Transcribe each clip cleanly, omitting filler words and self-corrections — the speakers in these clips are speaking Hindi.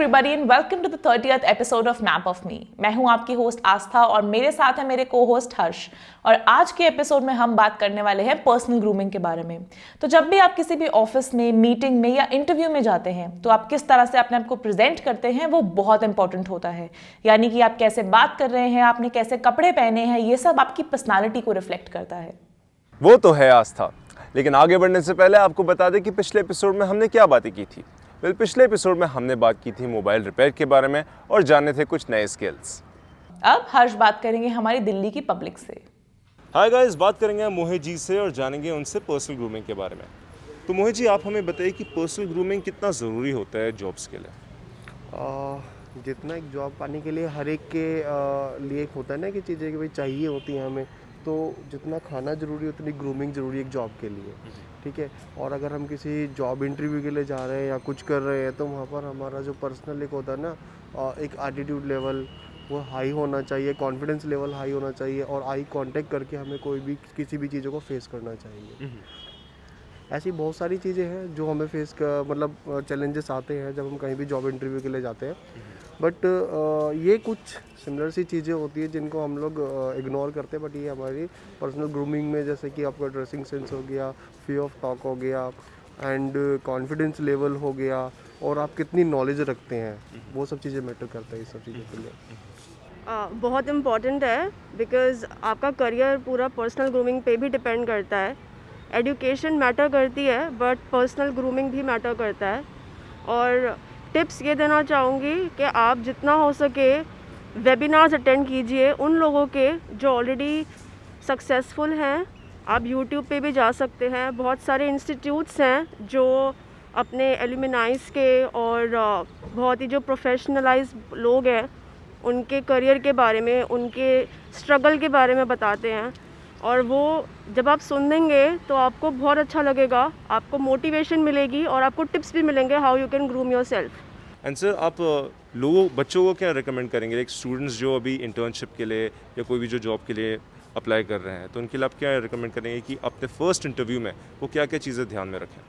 everybody and welcome to the 30th episode of Map of Me। मैं हूं आपकी होस्ट आस्था और मेरे साथ है मेरे को-होस्ट हर्ष। और आज के एपिसोड में हम बात करने वाले हैं पर्सनल ग्रूमिंग के बारे में। तो जब भी आप किसी भी ऑफिस में, मीटिंग में या इंटरव्यू में जाते हैं तो आप किस तरह से अपने आप को प्रेजेंट करते हैं वो बहुत इंपॉर्टेंट होता है। यानी कि आप कैसे बात कर रहे हैं, आपने कैसे कपड़े पहने हैं, ये सब आपकी पर्सनालिटी को रिफ्लेक्ट करता है। वो तो है आस्था, लेकिन आगे बढ़ने से पहले आपको बता दें कि पिछले एपिसोड में हमने क्या बातें की थी। पिछले एपिसोड में हमने बात की थी मोबाइल रिपेयर के बारे में और जाने थे कुछ नए स्किल्स। अब हर्ष बात करेंगे हमारी दिल्ली की पब्लिक से। हाय गाइस, बात करेंगे हम मोहित जी से और जानेंगे उनसे पर्सनल ग्रूमिंग के बारे में। तो मोहित जी, आप हमें बताइए कि पर्सनल ग्रूमिंग कितना ज़रूरी होता है जॉब्स के लिए। जितना एक जॉब पाने के लिए हर एक के लिए एक होता है ना कि चीज़ें कि भाई चाहिए होती हैं हमें, तो जितना खाना ज़रूरी उतनी ग्रूमिंग ज़रूरी है एक जॉब के लिए, ठीक है। और अगर हम किसी जॉब इंटरव्यू के लिए जा रहे हैं या कुछ कर रहे हैं तो वहाँ पर हमारा जो पर्सनल एक होता है ना, एक एटीट्यूड लेवल वो हाई होना चाहिए, कॉन्फिडेंस लेवल हाई होना चाहिए और आई कांटेक्ट करके हमें कोई भी किसी भी चीज़ों को फेस करना चाहिए। ऐसी बहुत सारी चीज़ें हैं जो हमें फेस मतलब चैलेंजेस आते हैं जब हम कहीं भी जॉब इंटरव्यू के लिए जाते हैं। बट ये कुछ सिमिलर सी चीज़ें होती है जिनको हम लोग इग्नोर करते हैं। बट ये हमारी पर्सनल ग्रूमिंग में, जैसे कि आपका ड्रेसिंग सेंस हो गया, फी ऑफ टॉक हो गया एंड कॉन्फिडेंस लेवल हो गया और आप कितनी नॉलेज रखते हैं, वो सब चीज़ें मैटर करता है इस सब चीज़ों के लिए। बहुत इम्पॉर्टेंट है बिकॉज़ आपका करियर पूरा पर्सनल ग्रूमिंग पे भी डिपेंड करता है। एजुकेशन मैटर करती है बट पर्सनल ग्रूमिंग भी मैटर करता है। और टिप्स ये देना चाहूँगी कि आप जितना हो सके वेबिनार्स अटेंड कीजिए उन लोगों के जो ऑलरेडी सक्सेसफुल हैं। आप यूट्यूब पे भी जा सकते हैं, बहुत सारे इंस्टीट्यूट्स हैं जो अपने एलुमनाइज के और बहुत ही जो प्रोफेशनलाइज लोग हैं उनके करियर के बारे में, उनके स्ट्रगल के बारे में बताते हैं। और वो जब आप सुन लेंगे तो आपको बहुत अच्छा लगेगा, आपको मोटिवेशन मिलेगी और आपको टिप्स भी मिलेंगे how you can groom your self. And sir, आप बच्चों को क्या रिकमेंड करेंगे, एक स्टूडेंट्स जो अभी इंटर्नशिप के लिए या कोई भी जो जॉब के लिए अप्लाई कर रहे हैं, तो उनके लिए आप क्या रिकमेंड करेंगे कि अपने फर्स्ट इंटरव्यू में वो क्या क्या चीज़ें ध्यान में रखें?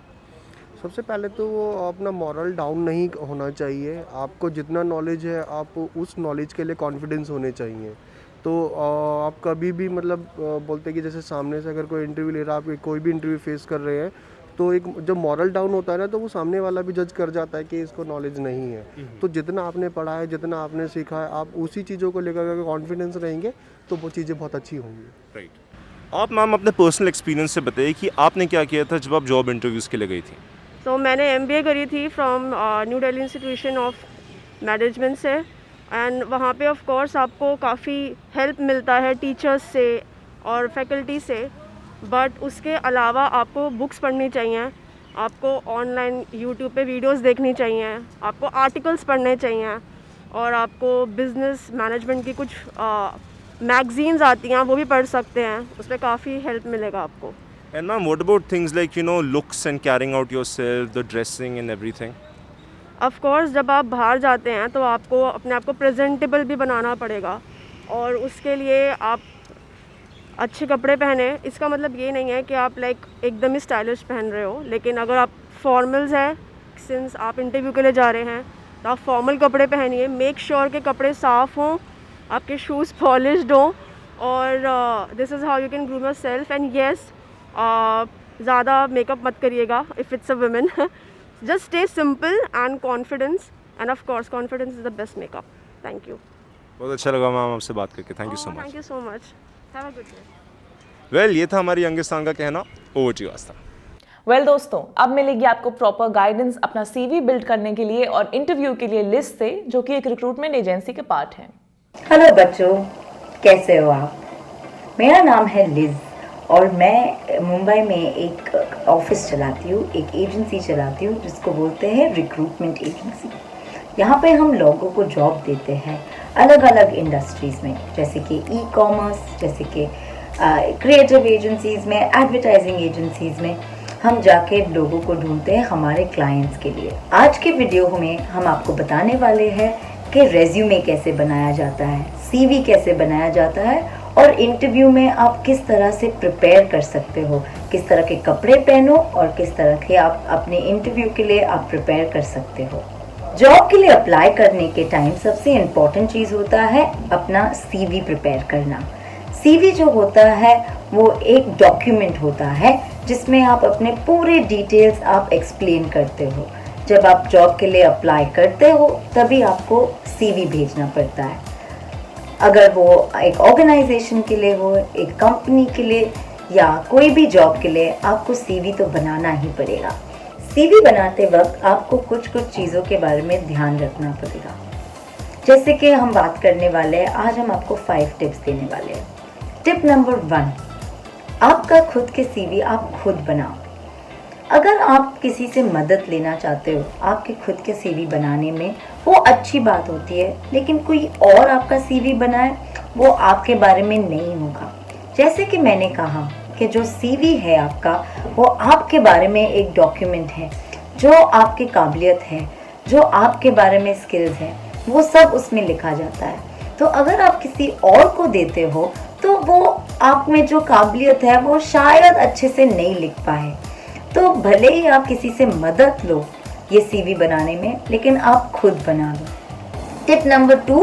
सबसे पहले तो वो अपना मॉरल डाउन नहीं होना चाहिए। आपको जितना नॉलेज है आप उस नॉलेज के लिए कॉन्फिडेंस होने चाहिए। तो आप कभी भी मतलब बोलते हैं कि जैसे सामने से अगर कोई इंटरव्यू ले रहा है, आप कोई भी इंटरव्यू फेस कर रहे हैं तो एक जब मॉरल डाउन होता है ना तो वो सामने वाला भी जज कर जाता है कि इसको नॉलेज नहीं है। तो जितना आपने पढ़ा है, जितना आपने सीखा है, आप उसी चीज़ों को लेकर अगर कॉन्फिडेंस रहेंगे तो वो चीज़ें बहुत अच्छी होंगी। राइट। आप मैम अपने पर्सनल एक्सपीरियंस से बताइए कि आपने क्या किया था जब आप जॉब इंटरव्यूज़ के लिए गई थी। तो मैंने MBA करी थी from new Delhi institution of management से। एंड वहाँ पे ऑफ कोर्स आपको काफ़ी हेल्प मिलता है टीचर्स से और फैकल्टी से। बट उसके अलावा आपको बुक्स पढ़नी चाहिए, आपको ऑनलाइन यूट्यूब पे वीडियोस देखनी चाहिए, आपको आर्टिकल्स पढ़ने चाहिए और आपको बिज़नेस मैनेजमेंट की कुछ मैगज़ीन्स आती हैं वो भी पढ़ सकते हैं, उसमें काफ़ी हेल्प मिलेगा आपको। And ma'am, what about things like looks and carrying out yourself, the dressing and everything? Of course जब आप बाहर जाते हैं तो आपको अपने आप को प्रेजेंटेबल भी बनाना पड़ेगा और उसके लिए आप अच्छे कपड़े पहने। इसका मतलब ये नहीं है कि आप एकदम ही स्टाइलिश पहन रहे हो, लेकिन अगर आप फॉर्मल्स हैं, सिंस आप इंटरव्यू के लिए जा रहे हैं तो आप फॉर्मल कपड़े पहनिए। मेक श्योर के कपड़े साफ़ हों, आपके शूज़ पॉलिश्ड हों और this is how you can groom your self. And yes, ज़्यादा मेकअप मत करिएगा if it's a women. Just stay simple and confidence, and of course confidence is the best makeup. Thank you. बहुत अच्छा लगा मैम आपसे बात करके। Thank you so much. Thank you so much. Have a good day. Well, ये था हमारी यंगिस्तान का कहना। Over to you Aastha. Well दोस्तों, अब मिलेगी आपको प्रॉपर गाइडेंस अपना CV बिल्ड करने के लिए और इंटरव्यू के लिए लिस्ट से, जो कि एक रिक्रूटमेंट एजेंसी के पार्ट है। हेलो बच्चों, कैसे हो आप? मेरा नाम है लिज और मैं मुंबई में एक ऑफिस चलाती हूँ, एक एजेंसी चलाती हूँ जिसको बोलते हैं रिक्रूटमेंट एजेंसी। यहाँ पे हम लोगों को जॉब देते हैं अलग अलग इंडस्ट्रीज़ में, जैसे कि ई-कॉमर्स, जैसे कि क्रिएटिव एजेंसीज़ में, एडवर्टाइजिंग एजेंसीज़ में हम जाके लोगों को ढूंढते हैं हमारे क्लाइंट्स के लिए। आज के वीडियो में हम आपको बताने वाले हैं कि रेज्यूमे कैसे बनाया जाता है, CV कैसे बनाया जाता है और इंटरव्यू में आप किस तरह से प्रिपेयर कर सकते हो, किस तरह के कपड़े पहनो और किस तरह के आप अपने इंटरव्यू के लिए आप प्रिपेयर कर सकते हो। जॉब के लिए अप्लाई करने के टाइम सबसे इम्पोर्टेंट चीज़ होता है अपना सीवी प्रिपेयर करना। सीवी जो होता है वो एक डॉक्यूमेंट होता है जिसमें आप अपने पूरे डिटेल्स आप एक्सप्लेन करते हो। जब आप जॉब के लिए अप्लाई करते हो तभी आपको सीवी भेजना पड़ता है। अगर वो एक ऑर्गेनाइजेशन के लिए हो, एक कंपनी के लिए या कोई भी जॉब के लिए, आपको सीवी तो बनाना ही पड़ेगा। सीवी बनाते वक्त आपको कुछ चीज़ों के बारे में ध्यान रखना पड़ेगा। जैसे कि हम बात करने वाले हैं, आज हम आपको 5 टिप्स देने वाले हैं। टिप नंबर 1, आपका खुद के सीवी आप खुद बनाओ। अगर आप किसी से मदद लेना चाहते हो आपके खुद के सीवी बनाने में, वो अच्छी बात होती है, लेकिन कोई और आपका सीवी बनाए वो आपके बारे में नहीं होगा। जैसे कि मैंने कहा कि जो सीवी है आपका, वो आपके बारे में एक डॉक्यूमेंट है, जो आपकी काबिलियत है, जो आपके बारे में स्किल्स हैं, वो सब उसमें लिखा जाता है। तो अगर आप किसी और को देते हो तो वो आप में जो काबिलियत है वो शायद अच्छे से नहीं लिख पाए। तो भले ही आप किसी से मदद लो ये सीवी बनाने में, लेकिन आप खुद बना लो। टिप नंबर 2,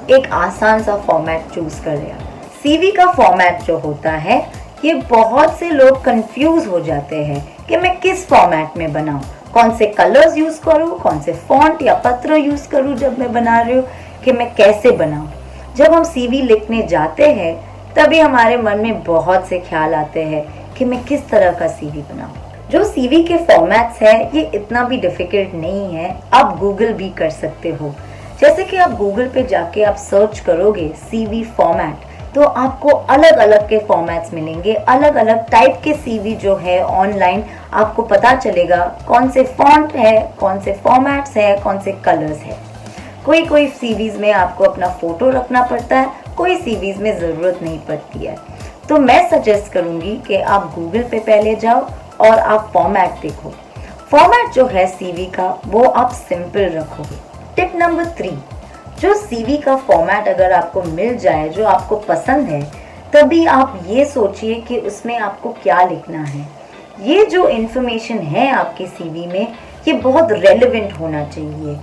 एक आसान सा फॉर्मेट चूज कर लिया। सीवी का फॉर्मेट जो होता है, ये बहुत से लोग कंफ्यूज हो जाते हैं कि मैं किस फॉर्मेट में बनाऊं, कौन से कलर्स यूज करूं, कौन से फॉन्ट या पत्र यूज करूं जब मैं बना रही हूँ, कि मैं कैसे बनाऊं। जब हम सीवी लिखने जाते हैं तभी हमारे मन में बहुत से ख्याल आते हैं कि मैं किस तरह का सीवी बनाऊं। जो सीवी के फॉर्मेट्स है ये इतना भी डिफिकल्ट नहीं है, आप गूगल भी कर सकते हो। जैसे कि आप गूगल पे जाके आप सर्च करोगे सीवी फॉर्मेट, तो आपको अलग अलग के फॉर्मेट्स मिलेंगे, अलग अलग टाइप के सीवी जो है ऑनलाइन आपको पता चलेगा कौन से फॉन्ट है, कौन से फॉर्मेट्स है, कौन से कलर्स है। कोई सीवीज में आपको अपना फोटो रखना पड़ता है, कोई सीवीज में ज़रूरत नहीं पड़ती है। तो मैं सजेस्ट करूँगी कि आप गूगल पे पहले जाओ और आप फॉर्मेट देखो। फॉर्मेट जो है सीवी का वो आप सिंपल रखोगे। टिप नंबर 3, जो सीवी का फॉर्मेट अगर आपको मिल जाए जो आपको पसंद है, तभी आप ये सोचिए कि उसमें आपको क्या लिखना है। ये जो इन्फॉर्मेशन है आपके सीवी में, ये बहुत रेलेवेंट होना चाहिए।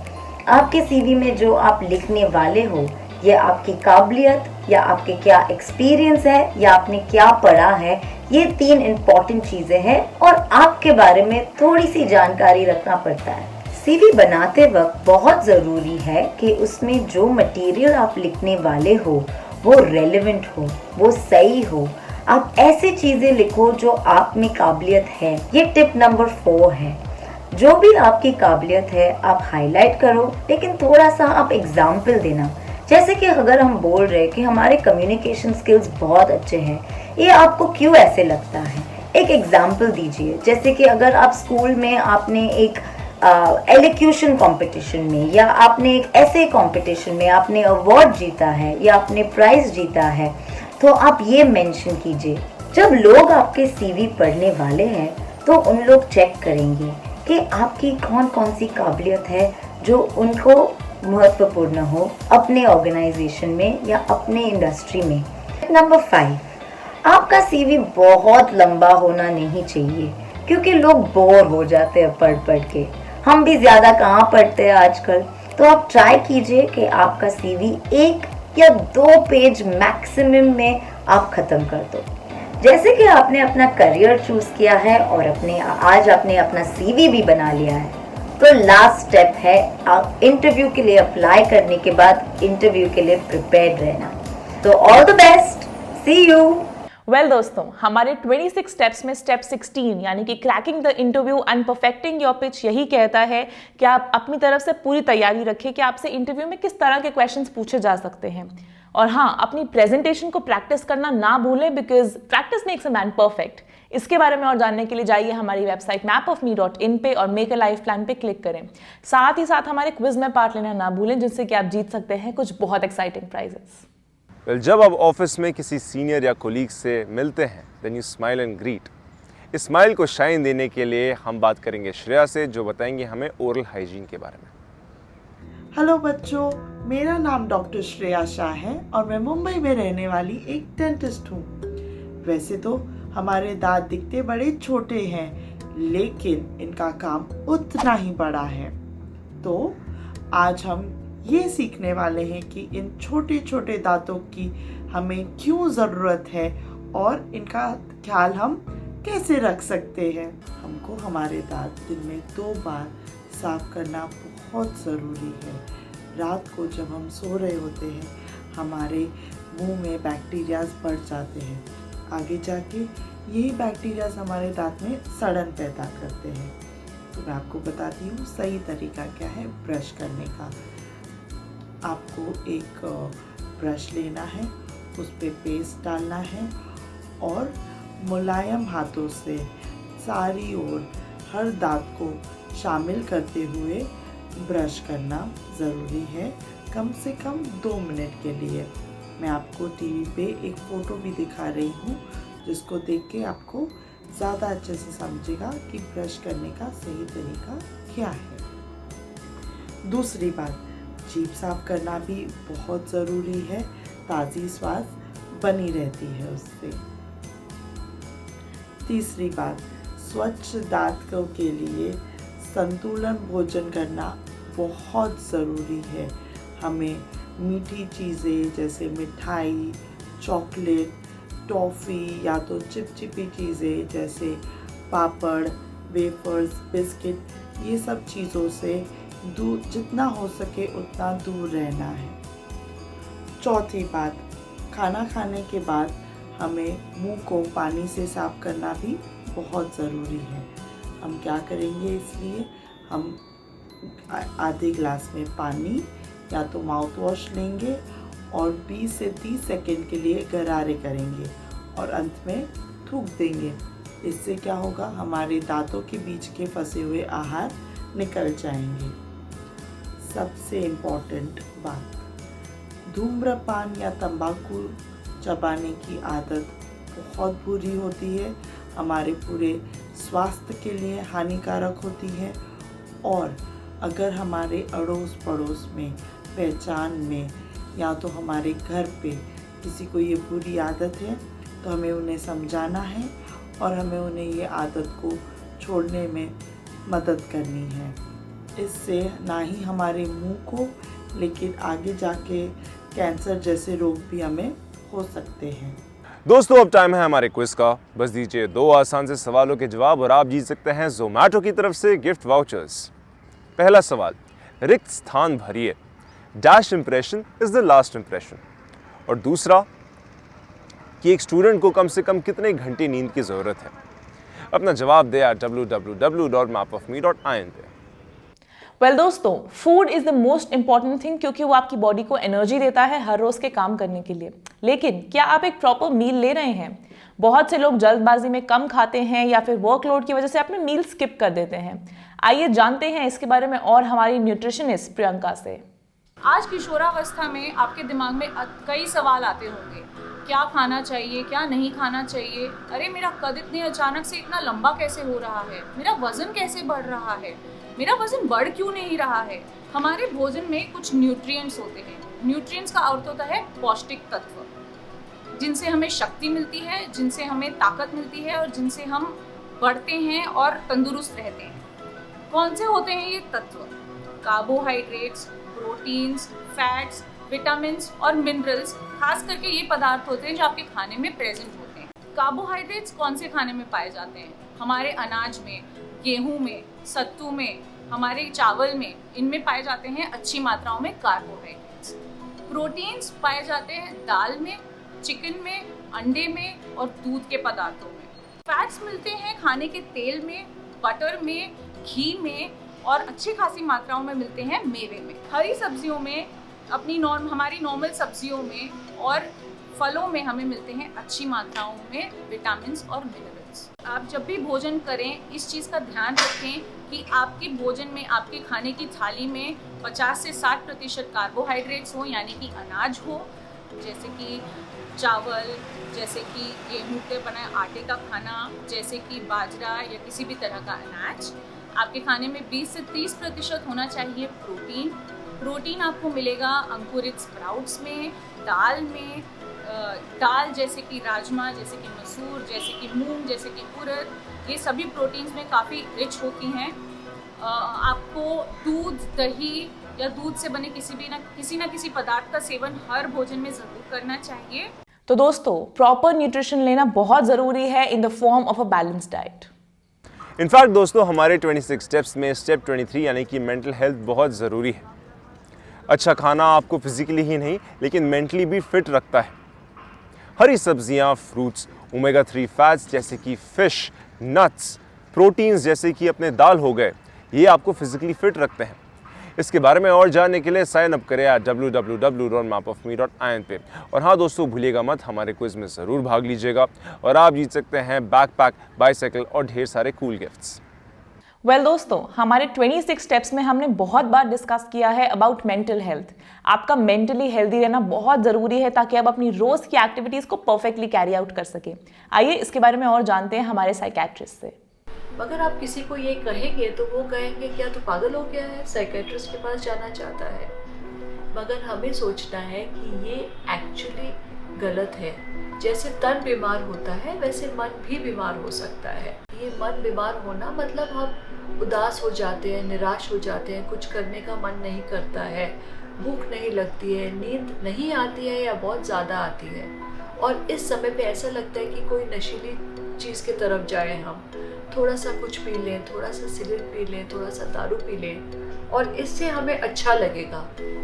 आपके सीवी में जो आप लिखने वाले हो, ये आपकी काबिलियत या आपके क्या एक्सपीरियंस है या आपने क्या पढ़ा है, ये 3 इम्पॉर्टेंट चीज़ें हैं और आपके बारे में थोड़ी सी जानकारी रखना पड़ता है। सीवी बनाते वक्त बहुत ज़रूरी है कि उसमें जो मटेरियल आप लिखने वाले हो वो रेलेवेंट हो, वो सही हो। आप ऐसी चीज़ें लिखो जो आप में काबिलियत है। ये टिप नंबर 4 है। जो भी आपकी काबिलियत है आप हाईलाइट करो, लेकिन थोड़ा सा आप एग्जाम्पल देना। जैसे कि अगर हम बोल रहे हैं कि हमारे कम्युनिकेशन स्किल्स बहुत अच्छे हैं, ये आपको क्यों ऐसे लगता है, एक एग्जाम्पल दीजिए। जैसे कि अगर आप स्कूल में आपने एक एलोक्यूशन कंपटीशन में या आपने एक ऐसे कंपटीशन में आपने अवार्ड जीता है या आपने प्राइज जीता है, तो आप ये मेंशन कीजिए। जब लोग आपके सीवी पढ़ने वाले हैं तो उन लोग चेक करेंगे कि आपकी कौन कौन सी काबिलियत है जो उनको महत्वपूर्ण हो अपने ऑर्गेनाइजेशन में या अपने इंडस्ट्री में। नंबर 5, आपका सीवी बहुत लंबा होना नहीं चाहिए, क्योंकि लोग बोर हो जाते हैं पढ़ के। हम भी ज़्यादा कहाँ पढ़ते हैं आजकल। तो आप ट्राई कीजिए कि आपका सीवी 1 या 2 पेज मैक्सिमम में आप ख़त्म कर दो। जैसे कि आपने अपना करियर चूज़ किया है और आज आपने अपना सीवी भी बना लिया है, तो लास्ट स्टेप है आप इंटरव्यू के लिए अप्लाई करने के बाद इंटरव्यू के लिए प्रिपेयर्ड रहना। तो all the best, see you. Well दोस्तों, हमारे 26 स्टेप्स में स्टेप 16 यानी कि cracking the interview and perfecting your pitch यही कहता है कि आप अपनी तरफ से पूरी तैयारी रखें कि आपसे इंटरव्यू में किस तरह के क्वेश्चंस पूछे जा सकते हैं। और हाँ, अपनी प्रेजेंटेशन को प्रैक्टिस करना ना भूलें, because practice makes a man perfect. इसके बारे में और जानने के लिए जाइए हमारी वेबसाइट mapofme.in पे और मेक अ लाइफ प्लान पे क्लिक करें। साथ ही साथ हमारे क्विज में पार्ट लेना ना भूलें, जिससे कि आप जीत सकते हैं कुछ बहुत एक्साइटिंग प्राइजेस। जब आप ऑफिस में किसी सीनियर या कोलीग से मिलते हैं, then you smile and greet. इस स्माइल को शाइन देने के लिए हम बात करेंगे श्रेया से, जो बताएंगे हमें ओरल हाइजीन के बारे में। हेलो बच्चों, मेरा नाम डॉक्टर श्रेया शाह है और मैं मुंबई में रहने वाली एक डेंटिस्ट हूँ। वैसे तो हमारे दांत दिखते बड़े छोटे हैं, लेकिन इनका काम उतना ही बड़ा है। तो आज हम ये सीखने वाले हैं कि इन छोटे छोटे दांतों की हमें क्यों ज़रूरत है और इनका ख्याल हम कैसे रख सकते हैं। हमको हमारे दांत दिन में 2 बार साफ करना बहुत ज़रूरी है। रात को जब हम सो रहे होते हैं हमारे मुंह में बैक्टीरियाज बढ़ जाते हैं। आगे जाके यही बैक्टीरियाज हमारे दांत में सड़न पैदा करते हैं। तो मैं आपको बताती हूँ सही तरीका क्या है ब्रश करने का। आपको एक ब्रश लेना है, उस पर पेस्ट डालना है और मुलायम हाथों से सारी ओर हर दांत को शामिल करते हुए ब्रश करना ज़रूरी है, कम से कम 2 मिनट के लिए। मैं आपको टीवी पे एक फ़ोटो भी दिखा रही हूँ जिसको देख के आपको ज़्यादा अच्छे से समझेगा कि ब्रश करने का सही तरीका क्या है। दूसरी बात, जीभ साफ करना भी बहुत ज़रूरी है, ताज़ी स्वाद बनी रहती है उससे। तीसरी बात, स्वच्छ दांतों के लिए संतुलन भोजन करना बहुत ज़रूरी है। हमें मीठी चीज़ें जैसे मिठाई, चॉकलेट, टॉफ़ी या तो चिपचिपी चीज़ें जैसे पापड़, वेफर्स, बिस्किट, ये सब चीज़ों से दूर जितना हो सके उतना दूर रहना है। चौथी बात, खाना खाने के बाद हमें मुंह को पानी से साफ करना भी बहुत ज़रूरी है। हम क्या करेंगे, इसलिए हम आधे गिलास में पानी या तो माउथ वॉश लेंगे और 20 से 30 सेकंड के लिए गरारे करेंगे और अंत में थूक देंगे। इससे क्या होगा, हमारे दांतों के बीच के फंसे हुए आहार निकल जाएंगे। सबसे इम्पोर्टेंट बात, धूम्रपान या तंबाकू चबाने की आदत बहुत बुरी होती है, हमारे पूरे स्वास्थ्य के लिए हानिकारक होती है। और अगर हमारे अड़ोस पड़ोस में, पहचान में या तो हमारे घर पे किसी को ये बुरी आदत है तो हमें उन्हें समझाना है और हमें उन्हें ये आदत को छोड़ने में मदद करनी है। इससे ना ही हमारे मुंह को लेकिन आगे जाके कैंसर जैसे रोग भी हमें हो सकते हैं। दोस्तों, अब टाइम है हमारे क्विज का। बस दीजिए 2 आसान से सवालों के जवाब और आप जीत सकते हैं जोमैटो की तरफ से गिफ्ट वाउचर्स। पहला सवाल, रिक्त स्थान भरिए, dash impression is the last impression. और दूसरा कि एक स्टूडेंट को कम से कम कितने घंटे नींद की ज़रूरत है। अपना जवाब दे www.mapofme.in पे। वेल दोस्तों, food is the most important thing क्योंकि वो आपकी बॉडी को एनर्जी देता है हर रोज़ के काम करने के लिए। लेकिन क्या आप एक प्रॉपर मील ले रहे हैं? बहुत से लोग जल्दबाजी में कम खाते हैं या फिर वर्कलोड की वजह से अपने मील स्किप कर देते हैं। आइए जानते हैं इसके बारे में और हमारी न्यूट्रिशनिस्ट प्रियंका से। आज किशोरावस्था में आपके दिमाग में कई सवाल आते होंगे, क्या खाना चाहिए, क्या नहीं खाना चाहिए, अरे मेरा कद इतने अचानक से इतना लंबा कैसे हो रहा है, मेरा वजन कैसे बढ़ रहा है, मेरा वजन बढ़ क्यों नहीं रहा है। हमारे भोजन में कुछ न्यूट्रिएंट्स होते हैं। न्यूट्रिएंट्स का अर्थ होता है पौष्टिक तत्व, जिनसे हमें शक्ति मिलती है, जिनसे हमें ताकत मिलती है और जिनसे हम बढ़ते हैं और तंदुरुस्त रहते हैं। कौन से होते हैं ये तत्व? कार्बोहाइड्रेट्स, प्रोटीन्स, फैट्स, विटामिन्स और मिनरल्स, खास करके ये पदार्थ होते हैं जो आपके खाने में प्रेजेंट होते हैं। कार्बोहाइड्रेट्स कौन से खाने में पाए जाते हैं? हमारे अनाज में, गेहूं में, सत्तू में, हमारे चावल में, इनमें पाए जाते हैं अच्छी मात्राओं में कार्बोहाइड्रेट्स। प्रोटीन्स पाए जाते हैं दाल में, चिकन में, अंडे में और दूध के पदार्थों में। फैट्स मिलते हैं खाने के तेल में, बटर में, घी में और अच्छी खासी मात्राओं में मिलते हैं मेवे में। हरी सब्जियों में, हमारी नॉर्मल सब्जियों में और फलों में हमें मिलते हैं अच्छी मात्राओं में विटामिन्स और मिनरल्स। आप जब भी भोजन करें इस चीज़ का ध्यान रखें कि आपके भोजन में, आपके खाने की थाली में 50 से 60% कार्बोहाइड्रेट्स हो, यानी कि अनाज हो, जैसे कि चावल, जैसे कि गेहूं के बनाए आटे का खाना, जैसे कि बाजरा या किसी भी तरह का अनाज। आपके खाने में 20 से 30% होना चाहिए प्रोटीन। प्रोटीन आपको मिलेगा अंकुरित स्प्राउट्स में, दाल में, दाल जैसे कि राजमा, जैसे कि मसूर, जैसे कि मूंग, जैसे कि उड़द, ये सभी प्रोटीन्स में काफ़ी रिच होती हैं। आपको दूध, दही या दूध से बने किसी ना किसी पदार्थ का सेवन हर भोजन में ज़रूर करना चाहिए। तो दोस्तों, प्रॉपर न्यूट्रिशन लेना बहुत ज़रूरी है in the form of a balanced diet. In fact दोस्तों, हमारे 26 स्टेप्स में स्टेप 23 यानी कि मेंटल हेल्थ बहुत ज़रूरी है। अच्छा खाना आपको फिजिकली ही नहीं लेकिन मेंटली भी फिट रखता है। हरी सब्जियां, फ्रूट्स, ओमेगा 3 फैट्स जैसे कि फ़िश, नट्स, प्रोटीन्स जैसे कि अपने दाल हो गए, ये आपको फिजिकली फिट रखते हैं। इसके बारे में और जानने के लिए साइन अप करें at www.mapofme.in पे। और हाँ दोस्तों, भूलिएगा मत, हमारे क्विज में ज़रूर भाग लीजिएगा और आप जीत सकते हैं बैकपैक, बाइसाइकिल और ढेर सारे कूल गिफ्ट्स। वेल दोस्तों, हमारे 26 स्टेप्स में हमने बहुत बार डिस्कस किया है अबाउट मेंटल हेल्थ। आपका मेंटली हेल्दी रहना बहुत ज़रूरी है ताकि आप अपनी रोज़ की एक्टिविटीज़ को परफेक्टली कैरी आउट कर सकें। आइए इसके बारे में और जानते हैं हमारे साइकेट्रिस्ट से। मगर आप किसी को ये कहेंगे तो वो कहेंगे क्या तू पागल हो गया है, साइकेट्रिस्ट के पास जाना चाहता है। मगर हमें सोचना है कि ये एक्चुअली गलत है। जैसे तन बीमार होता है वैसे मन भी बीमार हो सकता है। ये मन बीमार होना मतलब हम उदास हो जाते हैं, निराश हो जाते हैं, कुछ करने का मन नहीं करता है, भूख नहीं लगती है, नींद नहीं आती है या बहुत ज़्यादा आती है। और इस समय पे ऐसा लगता है कि कोई नशीली चीज़ की तरफ जाए, हम थोड़ा सा कुछ पी लें, थोड़ा सा सिगरेट पी लें, थोड़ा सा दारू पी लें और इससे हमें अच्छा लगेगा।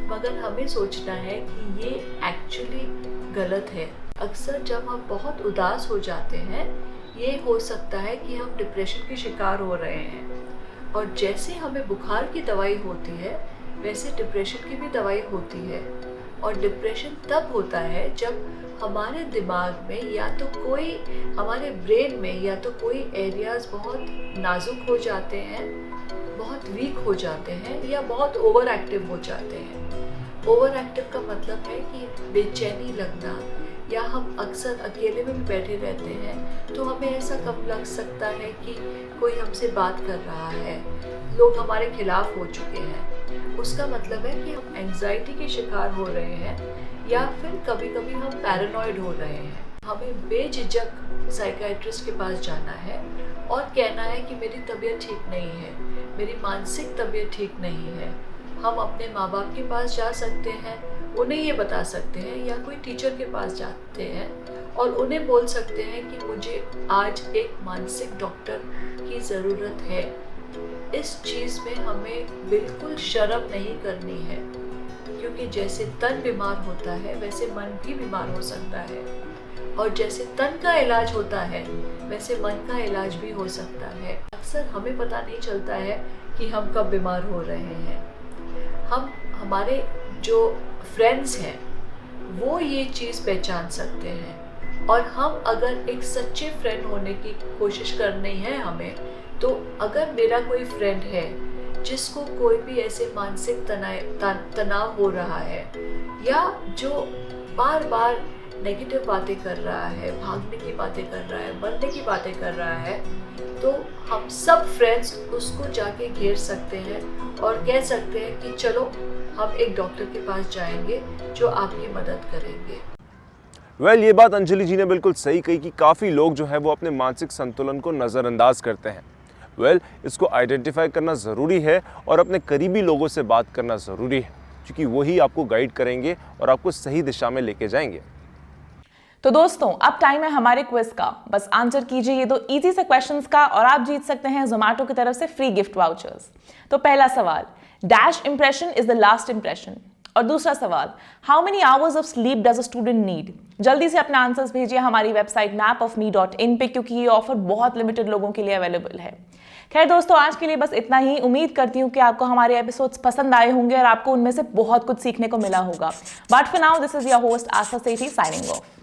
मगर हमें सोचना है कि ये एक्चुअली गलत है। अक्सर जब हम बहुत उदास हो जाते हैं, ये हो सकता है कि हम डिप्रेशन के शिकार हो रहे हैं। और जैसे हमें बुखार की दवाई होती है वैसे डिप्रेशन की भी दवाई होती है। और डिप्रेशन तब होता है जब हमारे दिमाग में या तो कोई, हमारे ब्रेन में या तो कोई एरियाज़ बहुत नाजुक हो जाते हैं, बहुत वीक हो जाते हैं या बहुत ओवर एक्टिव हो जाते हैं। ओवर एक्टिव का मतलब है कि बेचैनी लगना, या हम अक्सर अकेले में भी बैठे रहते हैं तो हमें ऐसा कब लग सकता है कि कोई हमसे बात कर रहा है, लोग हमारे खिलाफ हो चुके हैं। उसका मतलब है कि हम एंजाइटी के शिकार हो रहे हैं या फिर कभी कभी हम पैरानॉइड हो रहे हैं। हमें बेझिझक साइकियाट्रिस्ट के पास जाना है और कहना है कि मेरी तबीयत ठीक नहीं है, मेरी मानसिक तबीयत ठीक नहीं है। हम अपने माँ बाप के पास जा सकते हैं, उन्हें ये बता सकते हैं, या कोई टीचर के पास जाते हैं और उन्हें बोल सकते हैं कि मुझे आज एक मानसिक डॉक्टर की ज़रूरत है। इस चीज़ में हमें बिल्कुल शर्म नहीं करनी है, क्योंकि जैसे तन बीमार होता है वैसे मन भी बीमार हो सकता है। और जैसे तन का इलाज होता है वैसे मन का इलाज भी हो सकता है। अक्सर हमें पता नहीं चलता है कि हम कब बीमार हो रहे हैं। हमारे जो फ्रेंड्स हैं वो ये चीज़ पहचान सकते हैं। और हम अगर एक सच्चे फ्रेंड होने की कोशिश करनी है हमें, तो अगर मेरा कोई फ्रेंड है जिसको कोई भी ऐसे मानसिक तनाव हो रहा है या जो बार बार नेगेटिव बातें कर रहा है, भागने की बातें कर रहा है, मरने की बातें कर रहा है, तो हम सब फ्रेंड्स उसको जाके घेर सकते हैं और कह सकते हैं कि चलो हम एक डॉक्टर के पास जाएंगे जो आपकी मदद करेंगे। वेल, ये बात अंजलि जी ने बिल्कुल सही कही कि काफ़ी लोग जो है वो अपने मानसिक संतुलन को नज़रअंदाज करते हैं। इसको आइडेंटिफाई करना ज़रूरी है और अपने करीबी लोगों से बात करना ज़रूरी है, क्योंकि वही आपको गाइड करेंगे और आपको सही दिशा में लेके जाएंगे। तो दोस्तों, अब टाइम है हमारे क्विज का। बस आंसर कीजिए ये 2 इजी से क्वेश्चंस का और आप जीत सकते हैं जोमैटो की तरफ से फ्री गिफ्ट वाउचर्स। तो पहला सवाल, dash impression is the last impression. और दूसरा सवाल, how many hours of sleep does a student need. जल्दी से अपना आंसर्स भेजिए हमारी वेबसाइट mapofme.in पे, क्योंकि ये ऑफर बहुत लिमिटेड लोगों के लिए अवेलेबल है। खैर दोस्तों, आज के लिए बस इतना ही। उम्मीद करती हूँ कि आपको हमारे एपिसोड्स पसंद आए होंगे और आपको उनमें से बहुत कुछ सीखने को मिला होगा। But for now, this is your host Aastha Sethi signing off.